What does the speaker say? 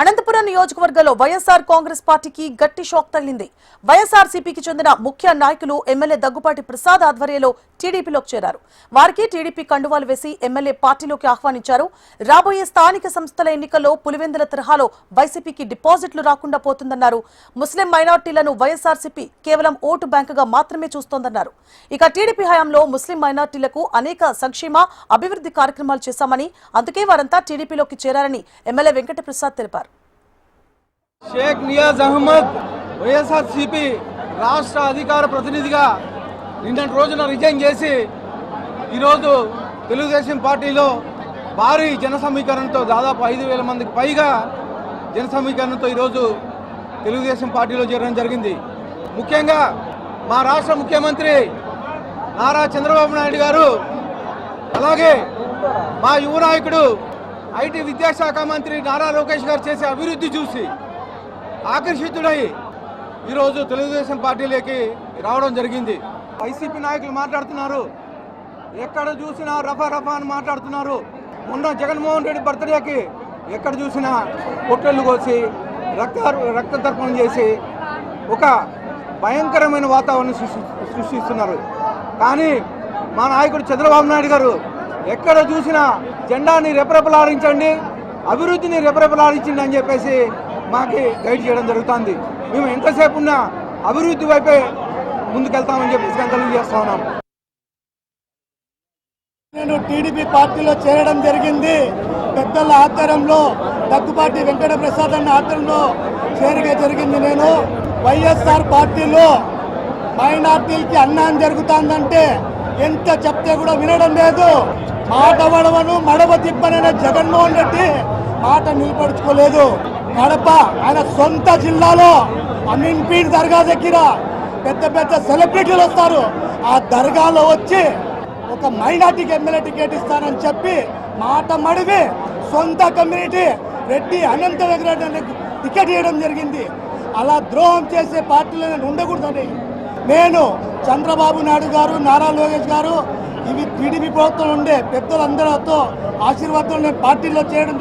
అనంతపురం నియోజకవర్గంలో వైఎస్ఆర్ కాంగ్రెస్ పార్టీకి గట్టి షాక్ తగిలింది. వైఎస్ఆర్సీపీకి చెందిన ముఖ్య నాయకులు ఎమ్మెల్యే దగ్గుపాటి ప్రసాద్ ఆధ్వర్యంలో టీడీపీలోకి చేరారు. వారికి టీడీపీ కండువాలు వేసి ఎమ్మెల్యే పార్టీలోకి ఆహ్వానించారు. రాబోయే స్థానిక సంస్థల ఎన్నికల్లో పులివెందుల తరహాలో వైసీపీకి డిపాజిట్లు రాకుండా పోతుందన్నారు. ముస్లిం మైనార్టీలను వైఎస్ఆర్సీపీ కేవలం ఓటు బ్యాంకుగా మాత్రమే చూస్తోందన్నారు. ఇక టీడీపీ హయాంలో ముస్లిం మైనార్టీలకు అనేక సంక్షేమ అభివృద్ధి కార్యక్రమాలు చేశామని, అందుకే వారంతా టీడీపీలోకి చేరారని ఎమ్మెల్యే వెంకట ప్రసాద్ తెలిపారు. షేక్ నియాజ్ అహ్మద్ వైఎస్ఆర్సీపీ రాష్ట్ర అధికార ప్రతినిధిగా నిన్నటి రోజున రిజైన్ చేసి ఈరోజు తెలుగుదేశం పార్టీలో భారీ జన సమీకరణతో దాదాపు 5,000 మందికి పైగా జన సమీకరణతో ఈరోజు తెలుగుదేశం పార్టీలో చేరడం జరిగింది. ముఖ్యంగా మా రాష్ట్ర ముఖ్యమంత్రి నారా చంద్రబాబు నాయుడు గారు, అలాగే మా యువ నాయకుడు ఐటీ విద్యాశాఖ మంత్రి నారా లోకేష్ గారు చేసే అభివృద్ధి చూసి ఆకర్షితుడై ఈరోజు తెలుగుదేశం పార్టీలోకి రావడం జరిగింది. వైసీపీ నాయకులు మాట్లాడుతున్నారు, ఎక్కడ చూసినా రఫా రఫా అని మాట్లాడుతున్నారు. మొన్న జగన్మోహన్ రెడ్డి బర్త్డేకి ఎక్కడ చూసినా పొట్టెళ్ళు కోసి రక్త తర్పణం చేసి ఒక భయంకరమైన వాతావరణం సృష్టిస్తున్నారు. కానీ మా నాయకుడు చంద్రబాబు నాయుడు గారు ఎక్కడ చూసినా జెండాని రెపరెపలాడించండి, అభివృద్ధిని రెపరెపలాడించండి అని చెప్పేసి మాకు గైడ్ చేయడం జరుగుతుంది. మేము ఎంతసేపు ఉన్నా అభివృద్ధి వైపే ముందుకెళ్తామని చెప్పేసి తెలియజేస్తా ఉన్నాం. నేను టీడీపీ పార్టీలో చేరడం జరిగింది. పెద్దల ఆధ్వర్యంలో దగ్గుపాటి వెంకట ప్రసాద్ అన్న ఆధ్వర్యంలో చేరిక జరిగింది. నేను వైఎస్ఆర్ పార్టీలో మైనార్టీలకి అన్యాయం జరుగుతుందంటే ఎంత చెప్తే కూడా వినడం లేదు. మాట వడవను మడవ తిప్పననే జగన్మోహన్ రెడ్డి మాట నిలబడుచుకోలేదు. కడప ఆయన సొంత జిల్లాలో అమీన్పీర్ దర్గా దగ్గర పెద్ద పెద్ద సెలబ్రిటీలు వస్తారు. ఆ దర్గాలో వచ్చి ఒక మైనార్టీకి ఎమ్మెల్యే టికెట్ ఇస్తానని చెప్పి మాట మడివి సొంత కమ్యూనిటీ రెడ్డి అనంత వెంకటరెడ్డి టికెట్ ఇవ్వడం జరిగింది. అలా ద్రోహం చేసే పార్టీలో నేను ఉండకూడదని నేను చంద్రబాబు నాయుడు గారు, నారా లోకేష్ గారు, ఇవి టీడీపీ ప్రభుత్వం ఉండే పెద్దలందరితో ఆశీర్వాదంతో నేను పార్టీలో చేయడం